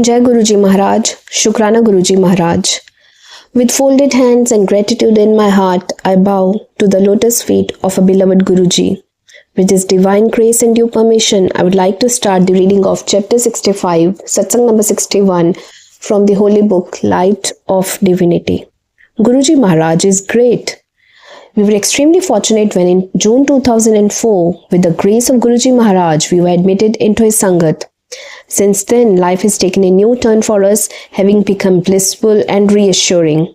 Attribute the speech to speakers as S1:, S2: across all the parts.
S1: Jai Guruji Maharaj, Shukrana Guruji Maharaj. With folded hands and gratitude in my heart, I bow to the lotus feet of a beloved Guruji. With His divine grace and due permission, I would like to start the reading of Chapter 65, Satsang number 61, from the holy book Light of Divinity. Guruji Maharaj is great. We were extremely fortunate when in June 2004, with the grace of Guruji Maharaj, we were admitted into his Sangat. Since then, life has taken a new turn for us, having become blissful and reassuring.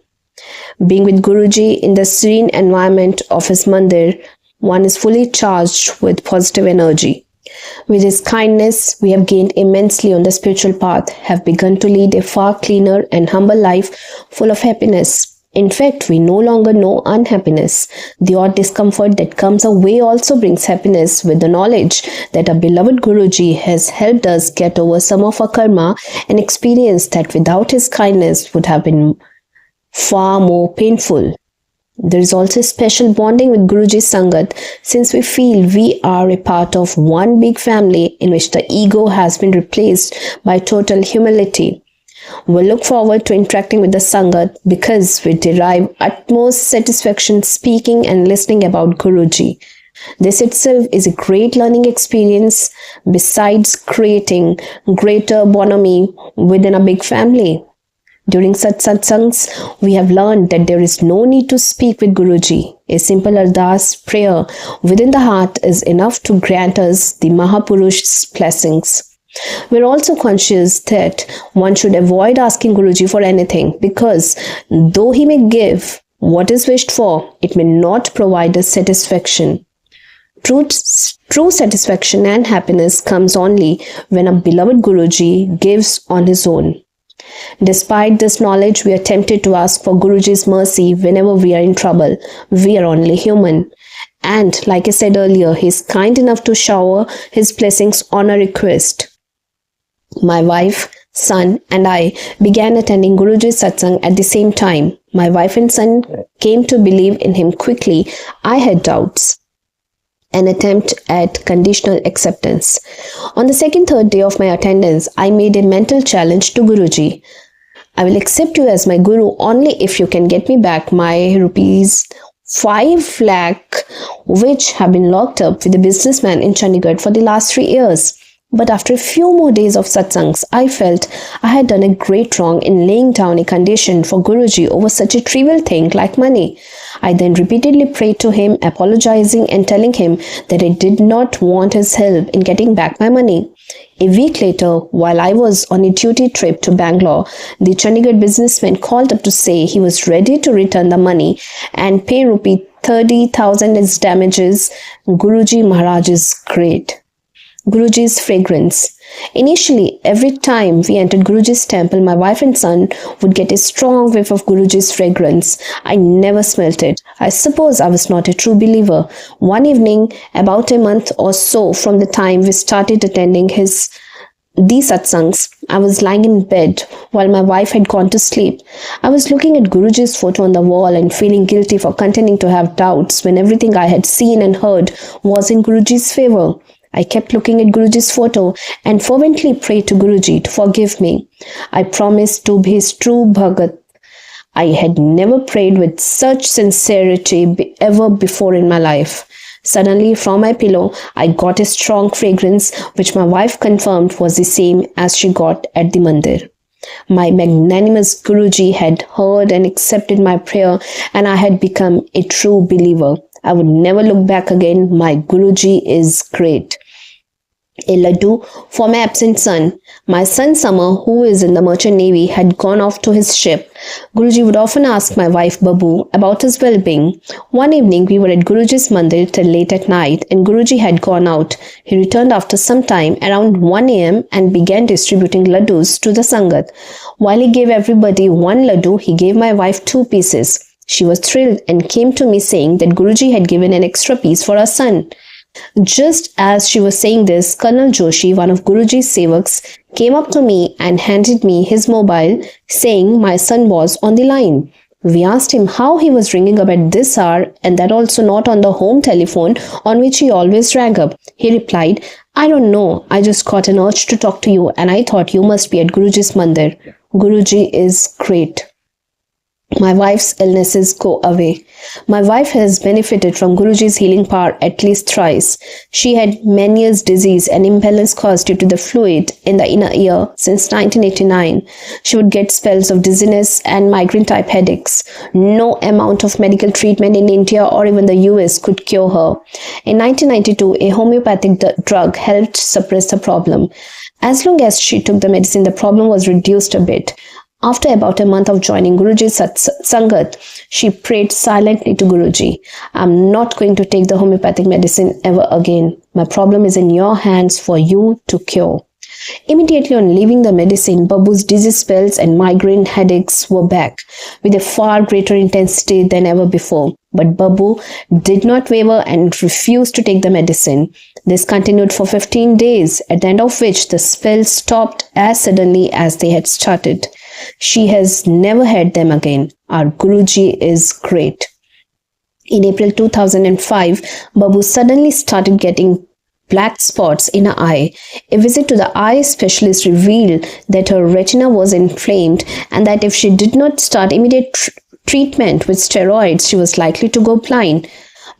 S1: Being with Guruji in the serene environment of his mandir, one is fully charged with positive energy. With his kindness, we have gained immensely on the spiritual path, have begun to lead a far cleaner and humble life full of happiness. In fact, we no longer know unhappiness. The odd discomfort that comes our way also brings happiness with the knowledge that our beloved Guruji has helped us get over some of our karma, an experience that without his kindness would have been far more painful. There is also a special bonding with Guruji's Sangat since we feel we are a part of one big family in which the ego has been replaced by total humility. We look forward to interacting with the Sangat because we derive utmost satisfaction speaking and listening about Guruji. This itself is a great learning experience besides creating greater bonhomie within a big family. During such satsangs, we have learned that there is no need to speak with Guruji. A simple ardas prayer within the heart is enough to grant us the Mahapurush's blessings. We are also conscious that one should avoid asking Guruji for anything because though he may give what is wished for, it may not provide us satisfaction. True satisfaction and happiness comes only when a beloved Guruji gives on his own. Despite this knowledge, we are tempted to ask for Guruji's mercy whenever we are in trouble. We are only human. And like I said earlier, he is kind enough to shower his blessings on a request. My wife, son, and I began attending Guruji's Satsang at the same time. My wife and son came to believe in him quickly. I had doubts. An attempt at conditional acceptance. On the third day of my attendance, I made a mental challenge to Guruji. I will accept you as my Guru only if you can get me back my rupees 5 lakh which have been locked up with a businessman in Chandigarh for the last 3 years. But after a few more days of satsangs, I felt I had done a great wrong in laying down a condition for Guruji over such a trivial thing like money. I then repeatedly prayed to him, apologizing and telling him that I did not want his help in getting back my money. A week later, while I was on a duty trip to Bangalore, the Chandigarh businessman called up to say he was ready to return the money and pay rupee 30,000 as damages. Guruji Maharaj is great. Guruji's fragrance. Initially, every time we entered Guruji's temple, my wife and son would get a strong whiff of Guruji's fragrance. I never smelt it. I suppose I was not a true believer. One evening, about a month or so from the time we started attending these satsangs, I was lying in bed while my wife had gone to sleep. I was looking at Guruji's photo on the wall and feeling guilty for continuing to have doubts when everything I had seen and heard was in Guruji's favor. I kept looking at Guruji's photo and fervently prayed to Guruji to forgive me. I promised to be his true Bhagat. I had never prayed with such sincerity ever before in my life. Suddenly, from my pillow, I got a strong fragrance which my wife confirmed was the same as she got at the mandir. My magnanimous Guruji had heard and accepted my prayer and I had become a true believer. I would never look back again. My Guruji is great. A laddu for my absent son. My son Summer, who is in the merchant navy, had gone off to his ship. Guruji would often ask my wife Babu about his well-being. One evening we were at Guruji's mandir till late at night and Guruji had gone out. He returned after some time around 1 a.m. and began distributing laddus to the Sangat. While he gave everybody 1 laddu, he gave my wife 2 pieces. She was thrilled and came to me saying that Guruji had given an extra piece for our son. Just as she was saying this, Colonel Joshi, one of Guruji's sevaks, came up to me and handed me his mobile, saying my son was on the line. We asked him how he was ringing up at this hour, and that also not on the home telephone on which he always rang up. He replied, "I don't know. I just got an urge to talk to you, and I thought you must be at Guruji's mandir. Guruji is great. My wife's illnesses go away. My wife has benefited from Guruji's healing power at least thrice. She had Meniere's disease, an imbalance caused due to the fluid in the inner ear since 1989. She would get spells of dizziness and migraine-type headaches. No amount of medical treatment in India or even the US could cure her. In 1992, a homeopathic drug helped suppress the problem. As long as she took the medicine, the problem was reduced a bit. After about a month of joining Guruji's Sangat, she prayed silently to Guruji, "I'm not going to take the homeopathic medicine ever again. My problem is in your hands for you to cure." Immediately on leaving the medicine, Babu's dizzy spells and migraine headaches were back with a far greater intensity than ever before. But Babu did not waver and refused to take the medicine. This continued for 15 days, at the end of which the spells stopped as suddenly as they had started. She has never had them again. Our Guruji is great. In April 2005, Babu suddenly started getting black spots in her eye. A visit to the eye specialist revealed that her retina was inflamed and that if she did not start immediate treatment with steroids, she was likely to go blind.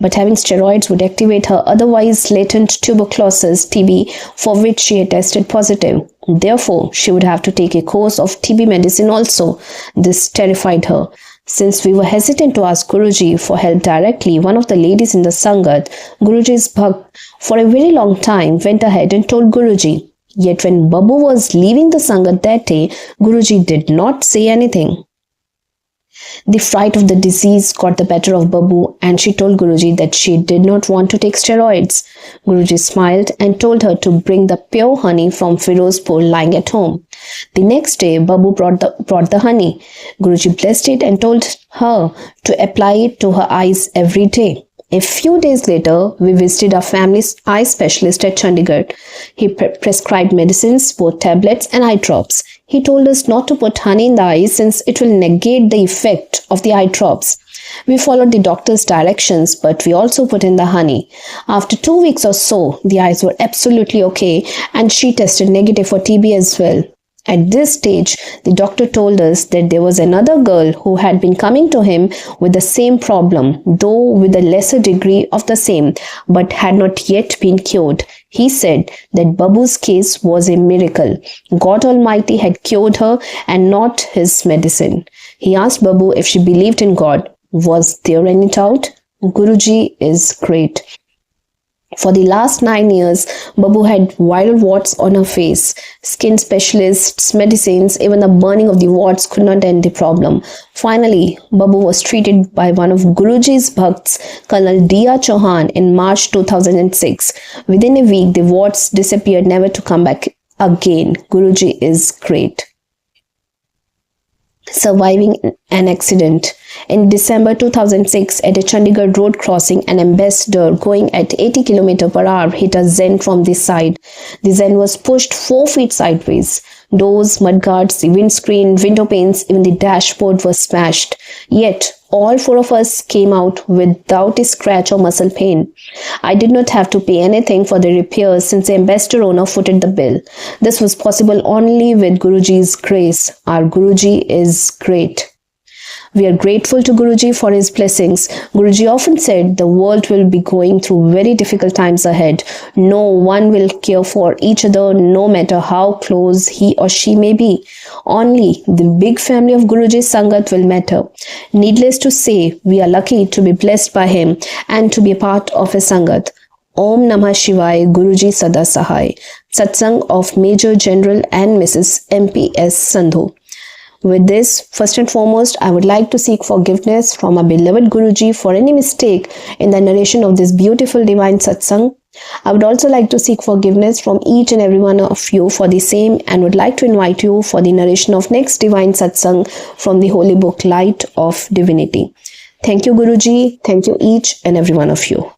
S1: But having steroids would activate her otherwise latent tuberculosis, TB, for which she had tested positive. Therefore, she would have to take a course of TB medicine also. This terrified her. Since we were hesitant to ask Guruji for help directly, one of the ladies in the Sangat, Guruji's Bhakt, for a very long time went ahead and told Guruji. Yet when Babu was leaving the Sangat that day, Guruji did not say anything. The fright of the disease got the better of Babu, and she told Guruji that she did not want to take steroids. Guruji smiled and told her to bring the pure honey from Firozpur lying at home. The next day, Babu brought the honey. Guruji blessed it and told her to apply it to her eyes every day. A few days later, we visited our family's eye specialist at Chandigarh. He prescribed medicines, both tablets and eye drops. He told us not to put honey in the eyes since it will negate the effect of the eye drops. We followed the doctor's directions, but we also put in the honey. After 2 weeks or so, the eyes were absolutely okay, and she tested negative for TB as well. At this stage, the doctor told us that there was another girl who had been coming to him with the same problem, though with a lesser degree of the same, but had not yet been cured. He said that Babu's case was a miracle. God Almighty had cured her and not his medicine. He asked Babu if she believed in God. Was there any doubt? Guruji is great. For the last 9 years, Babu had viral warts on her face. Skin specialists, medicines, even the burning of the warts could not end the problem. Finally, Babu was treated by one of Guruji's Bhakts, Colonel D.R. Chauhan, in March 2006. Within a week, the warts disappeared, never to come back again. Guruji is great. Surviving an accident. In December 2006, at a Chandigarh road crossing, an ambassador going at 80 km per hour hit a Zen from the side. The Zen was pushed 4 feet sideways. Doors, mudguards, the windscreen, window panes, even the dashboard were smashed. Yet, all 4 of us came out without a scratch or muscle pain. I did not have to pay anything for the repairs since the ambassador owner footed the bill. This was possible only with Guruji's grace. Our Guruji is great. We are grateful to Guruji for his blessings. Guruji often said the world will be going through very difficult times ahead. No one will care for each other no matter how close he or she may be. Only the big family of Guruji's Sangat will matter. Needless to say, we are lucky to be blessed by him and to be a part of his Sangat. Om Namah Shivay, Guruji Sada Sahay. Satsang of Major General and Mrs. M.P.S. Sandhu. With this, first and foremost, I would like to seek forgiveness from our beloved Guruji for any mistake in the narration of this beautiful divine satsang. I would also like to seek forgiveness from each and every one of you for the same, and would like to invite you for the narration of next divine satsang from the holy book Light of Divinity. Thank you, Guruji. Thank you each and every one of you.